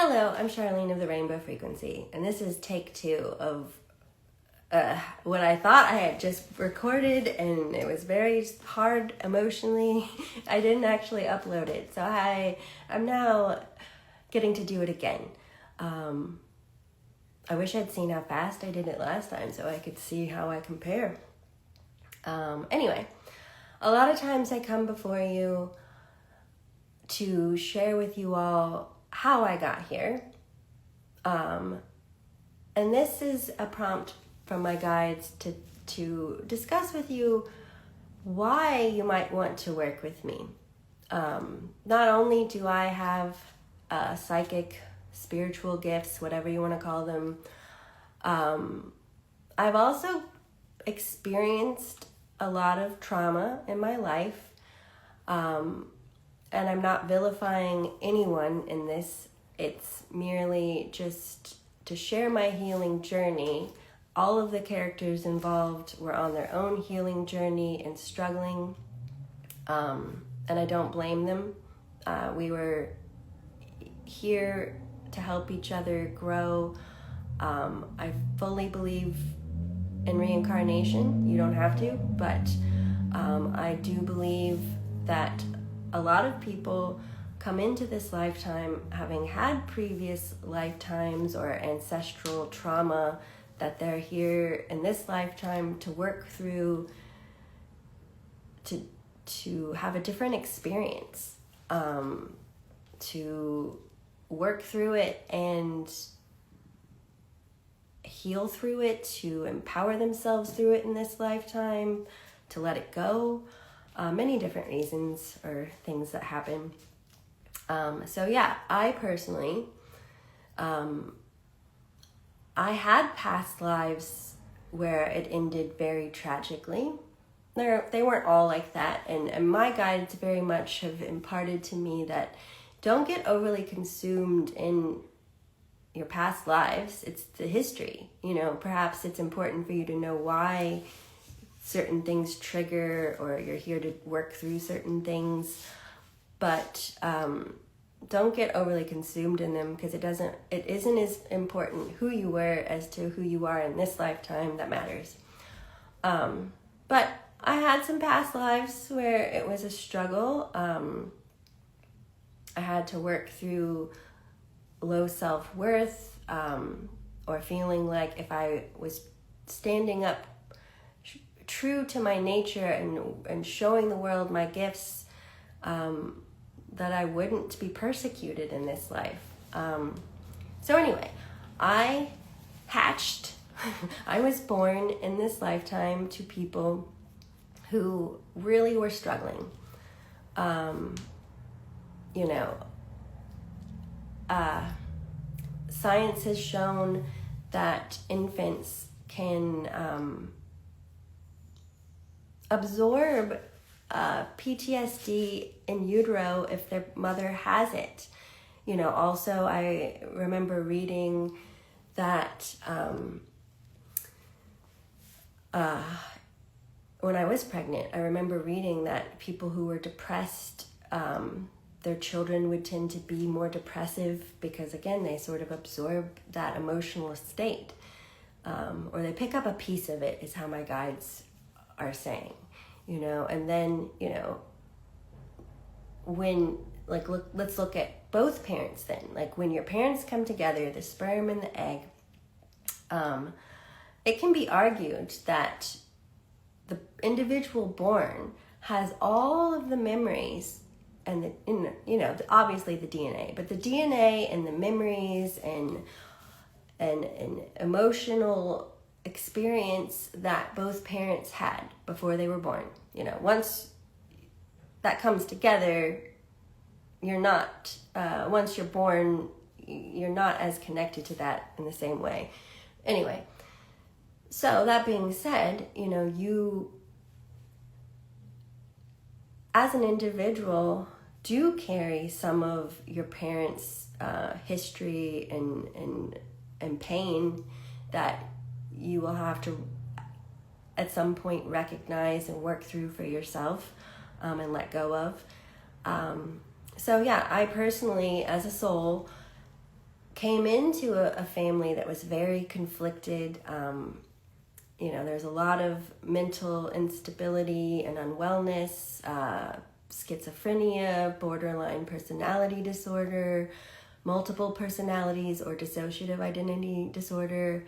Hello, I'm Charlene of the Rainbow Frequency, and this is take 2 of what I thought I had just recorded, and it was very hard emotionally. I didn't actually upload it, so I'm now getting to do it again. I wish I'd seen how fast I did it last time so I could see how I compare. Anyway, a lot of times I come before you to share with you all how I got here. And this is a prompt from my guides to discuss with you why you might want to work with me. Not only do I have psychic, spiritual gifts, whatever you want to call them, I've also experienced a lot of trauma in my life. And I'm not vilifying anyone in this. It's merely just to share my healing journey. All of the characters involved were on their own healing journey and struggling. And I don't blame them. We were here to help each other grow. I fully believe in reincarnation. You don't have to, but I do believe that a lot of people come into this lifetime having had previous lifetimes or ancestral trauma that they're here in this lifetime to work through, to have a different experience, to work through it and heal through it, to empower themselves through it in this lifetime, to let it go. Many different reasons or things that happen. So yeah, I personally, I had past lives where it ended very tragically. They weren't all like that, and my guides very much have imparted to me that don't get overly consumed in your past lives. It's the history. Perhaps it's important for you to know why certain things trigger, or you're here to work through certain things, but don't get overly consumed in them, because it isn't as important who you were as to who you are in this lifetime that matters. But I had some past lives where it was a struggle. I had to work through low self-worth, or feeling like if I was standing up true to my nature and showing the world my gifts, that I wouldn't be persecuted in this life. So anyway, I hatched, I was born in this lifetime to people who really were struggling. Science has shown that infants can absorb PTSD in utero if their mother has it. Also I remember reading that when I was pregnant, I remember reading that people who were depressed, their children would tend to be more depressive because, again, they sort of absorb that emotional state. Or they pick up a piece of it, is how my guides are saying, and then, when, let's look at both parents then. When your parents come together, the sperm and the egg, it can be argued that the individual born has all of the memories and obviously the DNA, but the DNA and the memories and emotional experience that both parents had before they were born. Once that comes together, you're not, once you're born, you're not as connected to that in the same way. Anyway, so that being said, you as an individual do carry some of your parents' history and pain that you will have to at some point recognize and work through for yourself, and let go of. So yeah, I personally, as a soul, came into a family that was very conflicted. There's a lot of mental instability and unwellness, schizophrenia, borderline personality disorder, multiple personalities or dissociative identity disorder.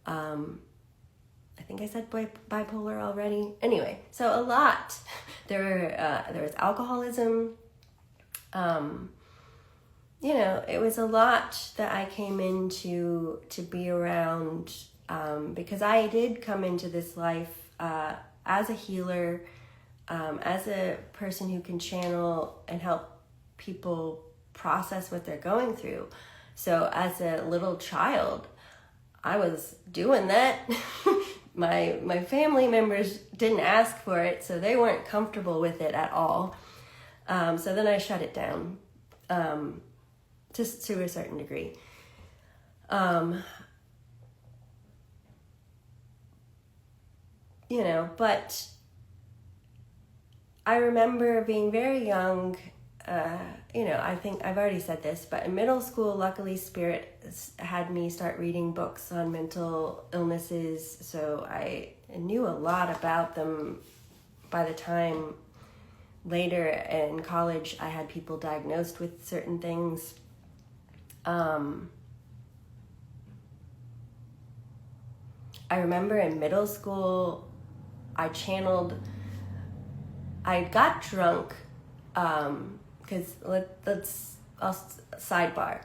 I think I said bipolar already. Anyway, so a lot. There was alcoholism. It was a lot that I came into to be around, because I did come into this life as a healer, as a person who can channel and help people process what they're going through. So as a little child, I was doing that. My family members didn't ask for it, so they weren't comfortable with it at all. So then I shut it down, just to a certain degree. But I remember being very young. I think I've already said this, but in middle school, luckily Spirit had me start reading books on mental illnesses, so I knew a lot about them. By the time later in college, I had people diagnosed with certain things. I remember in middle school, I got drunk, because I'll sidebar.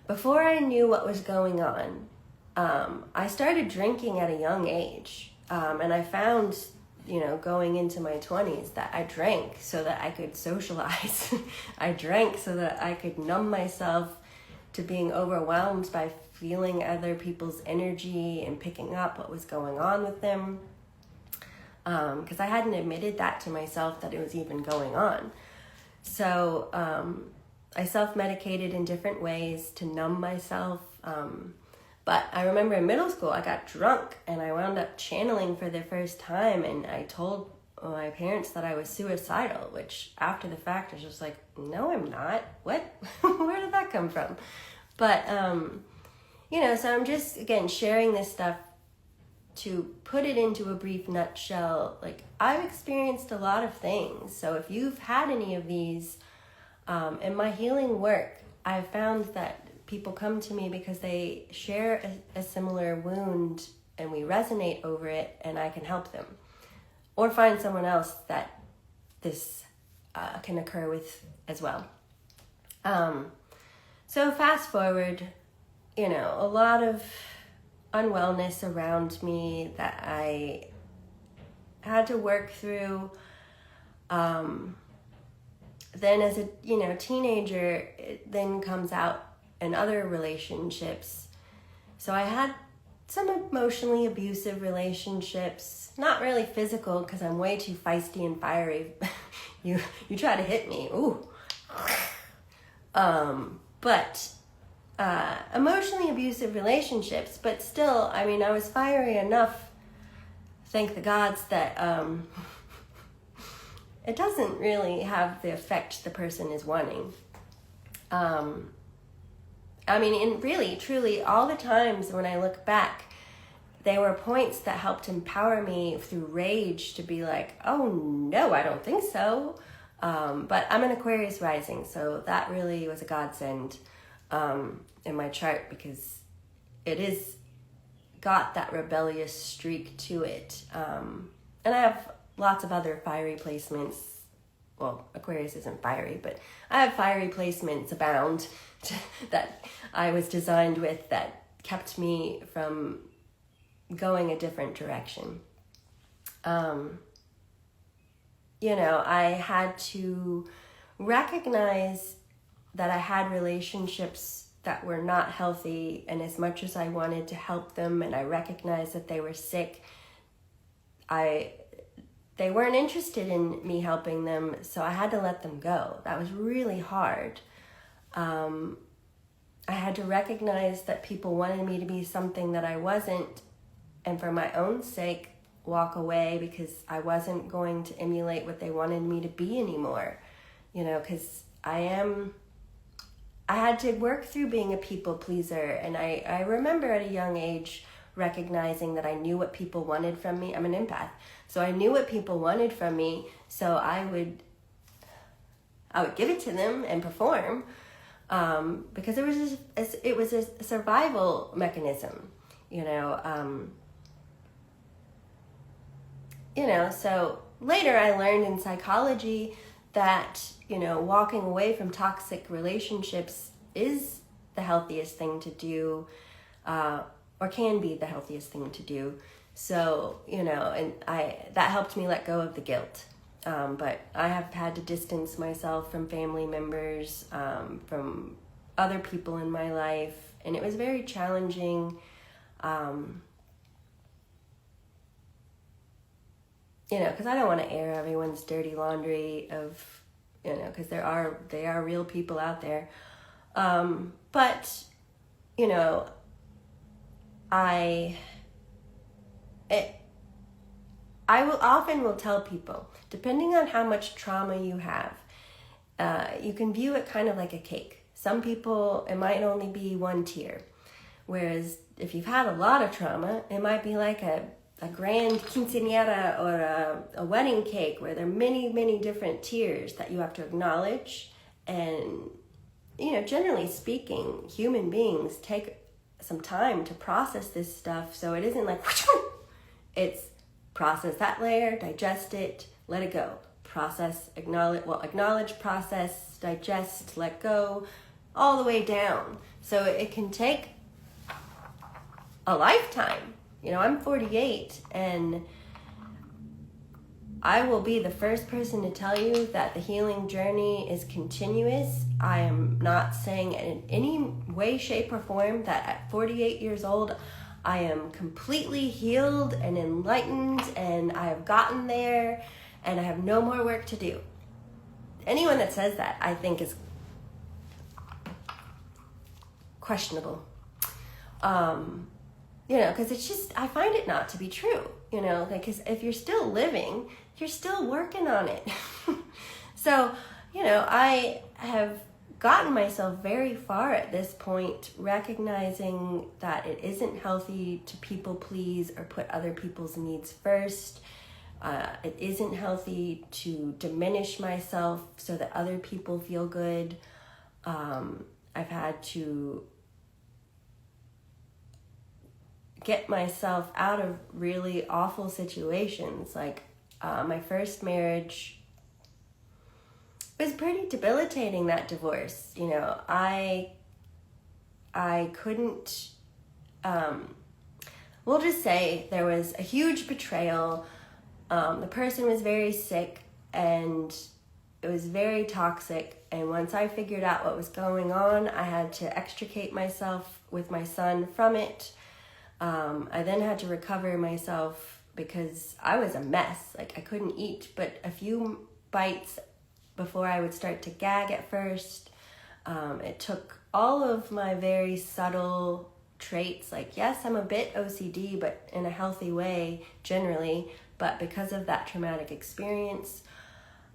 Before I knew what was going on, I started drinking at a young age. And I found, going into my 20s, that I drank so that I could socialize. I drank so that I could numb myself to being overwhelmed by feeling other people's energy and picking up what was going on with them. Because I hadn't admitted that to myself, that it was even going on. So I self-medicated in different ways to numb myself. But I remember in middle school, I got drunk and I wound up channeling for the first time. And I told my parents that I was suicidal, which after the fact, I was just like, no, I'm not. What? Where did that come from? But, so I'm just, again, sharing this stuff to put it into a brief nutshell. Like, I've experienced a lot of things. So if you've had any of these, in my healing work, I've found that people come to me because they share a similar wound and we resonate over it, and I can help them. Or find someone else that this can occur with as well. So fast forward, a lot of unwellness around me that I had to work through. Then as a teenager, it then comes out in other relationships. So I had some emotionally abusive relationships, not really physical because I'm way too feisty and fiery. you try to hit me, ooh. But emotionally abusive relationships, but still, I was fiery enough, thank the gods, that it doesn't really have the effect the person is wanting. And really, truly, all the times when I look back, they were points that helped empower me through rage to be like, oh no, I don't think so. But I'm an Aquarius rising, so that really was a godsend in my chart, because it is got that rebellious streak to it. And I have lots of other fiery placements. Well, Aquarius isn't fiery, but I have fiery placements abound that I was designed with that kept me from going a different direction. I had to recognize that I had relationships that were not healthy, and as much as I wanted to help them and I recognized that they were sick, they weren't interested in me helping them, so I had to let them go. That was really hard. I had to recognize that people wanted me to be something that I wasn't, and for my own sake, walk away, because I wasn't going to emulate what they wanted me to be anymore. Because I I had to work through being a people pleaser. And I remember at a young age recognizing that I knew what people wanted from me. I'm an empath. So I knew what people wanted from me. So I would give it to them and perform, because it was a survival mechanism, So later I learned in psychology that, walking away from toxic relationships is the healthiest thing to do, or can be the healthiest thing to do. So, and that helped me let go of the guilt. But I have had to distance myself from family members, from other people in my life, and it was very challenging. Because I don't want to air everyone's dirty laundry of, because they are real people out there. But, I will tell people, depending on how much trauma you have, you can view it kind of like a cake. Some people, it might only be one tier. Whereas if you've had a lot of trauma, it might be like a grand quinceañera or a wedding cake where there are many, many different tiers that you have to acknowledge. And, generally speaking, human beings take some time to process this stuff. So it isn't like, it's process that layer, digest it, let it go. Acknowledge, process, digest, let go, all the way down. So it can take a lifetime. I'm 48, and I will be the first person to tell you that the healing journey is continuous. I am not saying in any way, shape, or form that at 48 years old, I am completely healed and enlightened, and I have gotten there, and I have no more work to do. Anyone that says that, I think, is questionable. Because it's just, I find it not to be true, because if you're still living, you're still working on it. So, I have gotten myself very far at this point, recognizing that it isn't healthy to people please or put other people's needs first. It isn't healthy to diminish myself so that other people feel good. I've had to get myself out of really awful situations. Like my first marriage was pretty debilitating, that divorce. I couldn't, we'll just say there was a huge betrayal. The person was very sick and it was very toxic. And once I figured out what was going on, I had to extricate myself with my son from it. I then had to recover myself because I was a mess. Like, I couldn't eat but a few bites before I would start to gag at first. It took all of my very subtle traits. Like, yes, I'm a bit OCD, but in a healthy way generally. But because of that traumatic experience,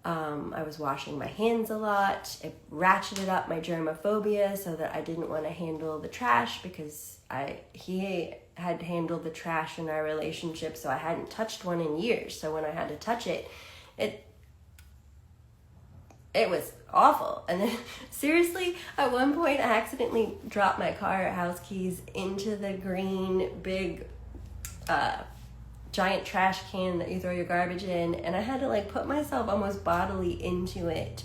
I was washing my hands a lot. It ratcheted up my germophobia so that I didn't want to handle the trash because he had handled the trash in our relationship, so I hadn't touched one in years. So when I had to touch it, it was awful. And then seriously, at one point I accidentally dropped my car house keys into the green big giant trash can that you throw your garbage in, and I had to put myself almost bodily into it.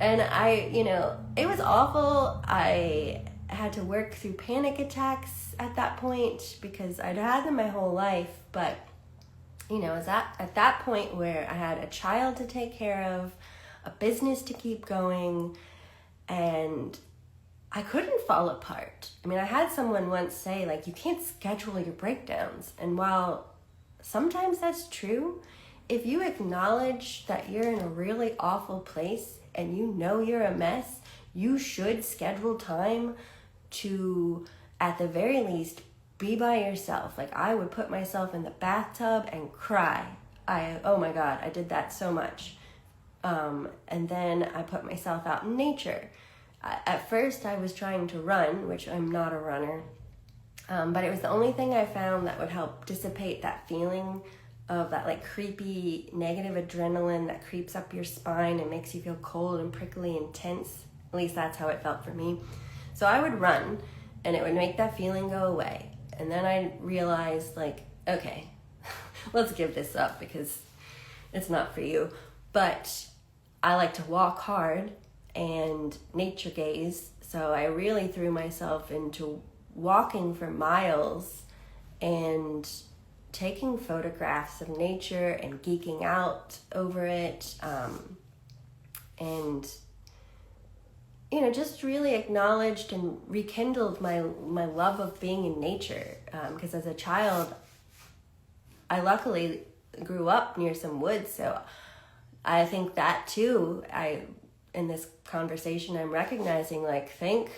And it was awful. I had to work through panic attacks at that point because I'd had them my whole life, but it was at that point where I had a child to take care of, a business to keep going, and I couldn't fall apart. I mean, I had someone once say, you can't schedule your breakdowns. And while sometimes that's true, if you acknowledge that you're in a really awful place and you're a mess, you should schedule time to, at the very least, be by yourself. I would put myself in the bathtub and cry. Oh my God, I did that so much. And then I put myself out in nature. at first I was trying to run, which I'm not a runner, but it was the only thing I found that would help dissipate that feeling of that like creepy negative adrenaline that creeps up your spine and makes you feel cold and prickly and tense. At least that's how it felt for me. So I would run and it would make that feeling go away. And then I realized, like, okay, let's give this up because it's not for you. But I like to walk hard and nature gaze. So I really threw myself into walking for miles and taking photographs of nature and geeking out over it, and just really acknowledged and rekindled my love of being in nature, because as a child I luckily grew up near some woods, so I think that too, in this conversation I'm recognizing, like, thank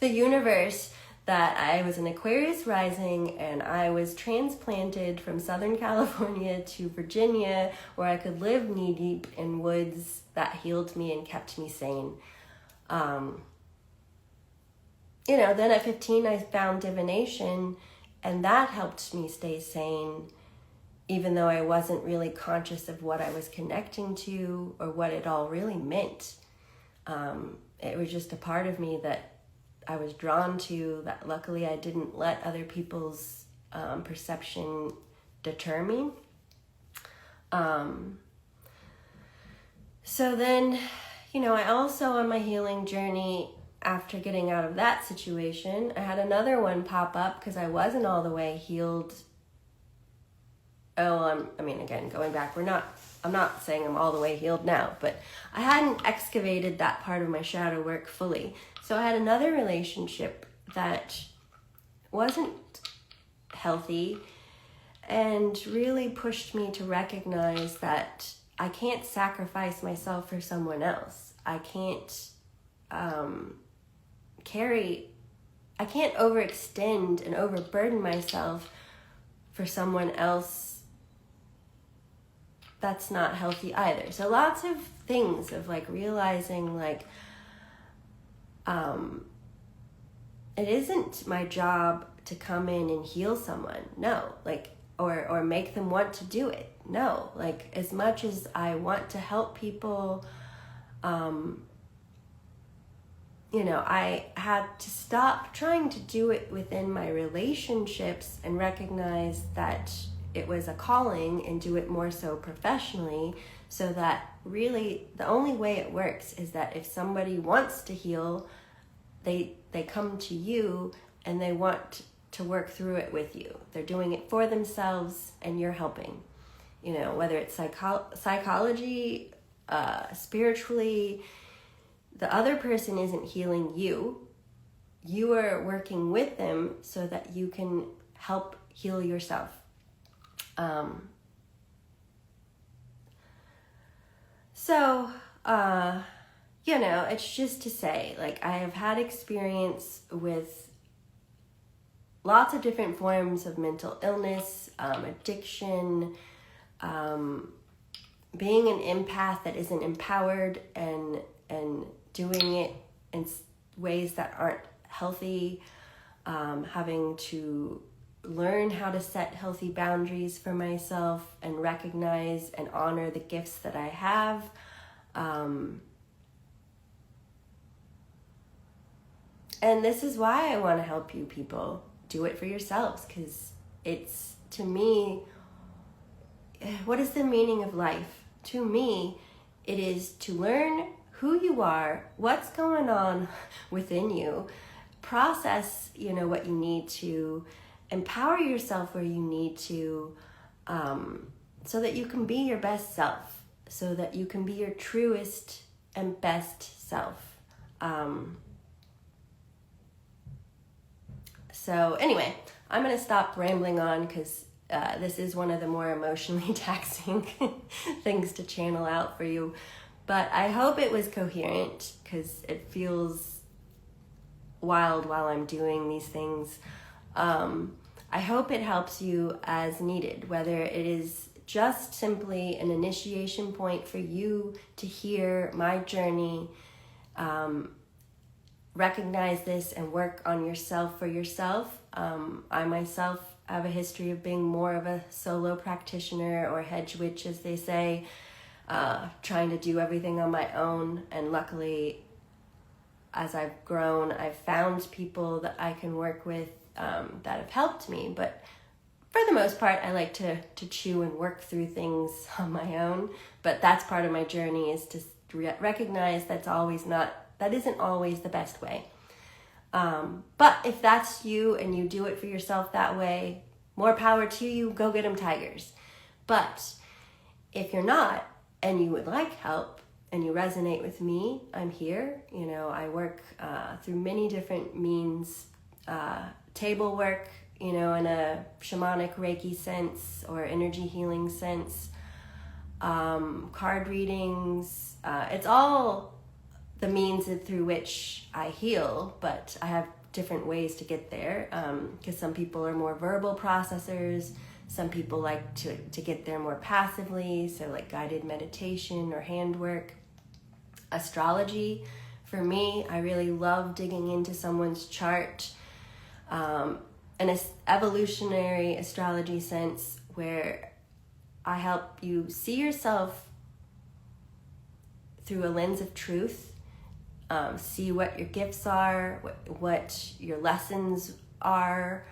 the universe that I was an Aquarius rising and I was transplanted from Southern California to Virginia, where I could live knee deep in woods that healed me and kept me sane. Then at 15 I found divination, and that helped me stay sane, even though I wasn't really conscious of what I was connecting to or what it all really meant. It was just a part of me that I was drawn to, that luckily I didn't let other people's perception deter me. So then, I also, on my healing journey, after getting out of that situation, I had another one pop up because I wasn't all the way healed. Again, going back, I'm not saying I'm all the way healed now, but I hadn't excavated that part of my shadow work fully. So I had another relationship that wasn't healthy and really pushed me to recognize that I can't sacrifice myself for someone else. I can't overextend and overburden myself for someone else. That's not healthy either. So lots of things of like realizing like, it isn't my job to come in and heal someone. No, like, or make them want to do it. No, like, as much as I want to help people, I had to stop trying to do it within my relationships and recognize that it was a calling, and do it more so professionally, so that really the only way it works is that if somebody wants to heal, they come to you and they want to work through it with you. They're doing it for themselves and you're helping. Whether it's psychology, spiritually, the other person isn't healing you. You are working with them so that you can help heal yourself. It's just to say, like, I have had experience with lots of different forms of mental illness, addiction, being an empath that isn't empowered and doing it in ways that aren't healthy, having to learn how to set healthy boundaries for myself and recognize and honor the gifts that I have. And this is why I want to help you people do it for yourselves, because it's, to me, what is the meaning of life? To me, it is to learn who you are, what's going on within you, process, what you need to, empower yourself where you need to, so that you can be your best self, so that you can be your truest and best self. So anyway, I'm going to stop rambling on because this is one of the more emotionally taxing things to channel out for you. But I hope it was coherent, because it feels wild while I'm doing these things. I hope it helps you as needed, whether it is just simply an initiation point for you to hear my journey, recognize this and work on yourself for yourself. I myself have a history of being more of a solo practitioner, or hedge witch as they say, trying to do everything on my own. And luckily, as I've grown, I've found people that I can work with that have helped me. But for the most part, I like to chew and work through things on my own. But that's part of my journey, is to recognize that isn't always the best way. But if that's you and you do it for yourself that way, more power to you, go get them, tigers. But if you're not, and you would like help, and you resonate with me, I'm here. I work through many different means, table work, in a shamanic Reiki sense or energy healing sense, card readings. It's all the means through which I heal, but I have different ways to get there, because some people are more verbal processors. Some people like to get there more passively, so like guided meditation or handwork. Astrology, for me, I really love digging into someone's chart, in an evolutionary astrology sense, where I help you see yourself through a lens of truth, see what your gifts are, what your lessons are,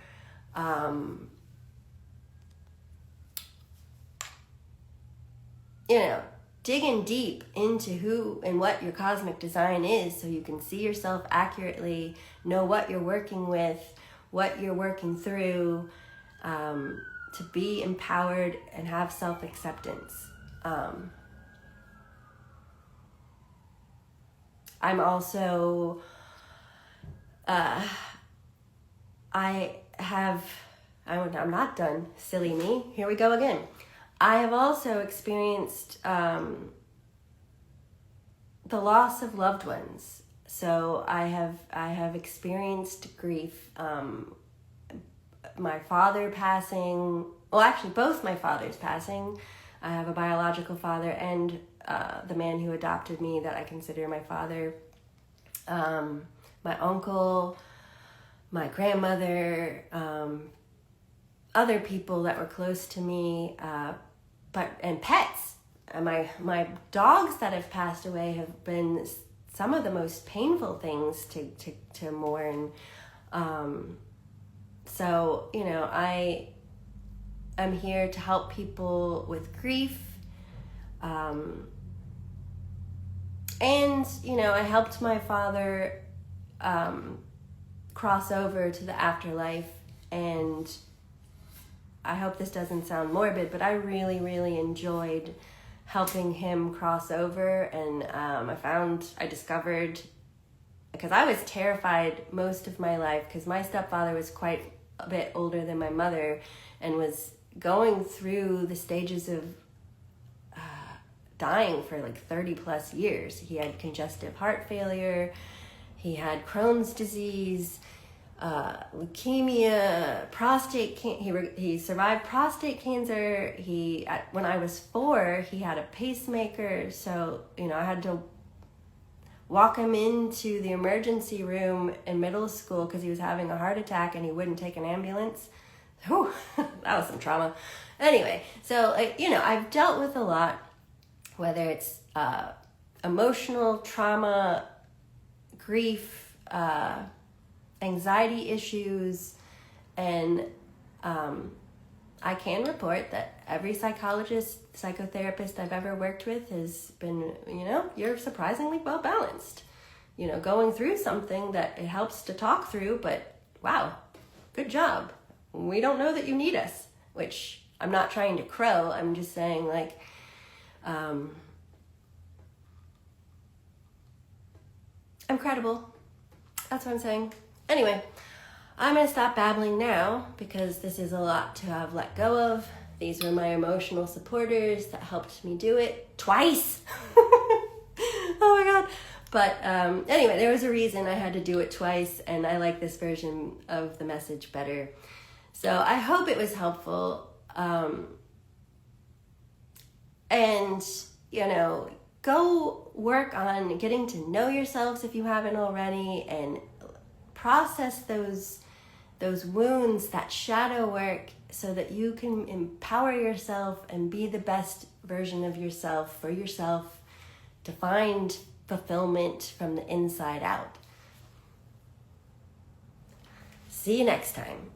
digging deep into who and what your cosmic design is, so you can see yourself accurately, know what you're working with, what you're working through, to be empowered and have self-acceptance. I'm also, I'm not done, silly me, here we go again. I have also experienced the loss of loved ones. So I have experienced grief. My father passing, well, actually both my fathers passing. I have a biological father and the man who adopted me that I consider my father. My uncle, my grandmother, other people that were close to me, and pets. My dogs that have passed away have been some of the most painful things to mourn. So, I'm here to help people with grief. And, I helped my father cross over to the afterlife, and I hope this doesn't sound morbid, but I really, really enjoyed helping him cross over. And I discovered, because I was terrified most of my life, because my stepfather was quite a bit older than my mother and was going through the stages of dying for like 30 plus years. He had congestive heart failure, he had Crohn's disease, leukemia, prostate he survived prostate cancer. When I was 4, he had a pacemaker, so I had to walk him into the emergency room in middle school because he was having a heart attack and he wouldn't take an ambulance. Whew, that was some trauma. Anyway, so I've dealt with a lot, whether it's emotional trauma, grief, anxiety issues, and I can report that every psychologist, psychotherapist I've ever worked with has been, you're surprisingly well balanced. Going through something that it helps to talk through, but wow, good job. We don't know that you need us, which I'm not trying to crow. I'm just saying, I'm credible. That's what I'm saying. Anyway, I'm going to stop babbling now because this is a lot to have let go of. These were my emotional supporters that helped me do it twice. Oh my God. But anyway, there was a reason I had to do it twice, and I like this version of the message better. So I hope it was helpful. And, go work on getting to know yourselves if you haven't already, and process those wounds, that shadow work, so that you can empower yourself and be the best version of yourself for yourself, to find fulfillment from the inside out. See you next time.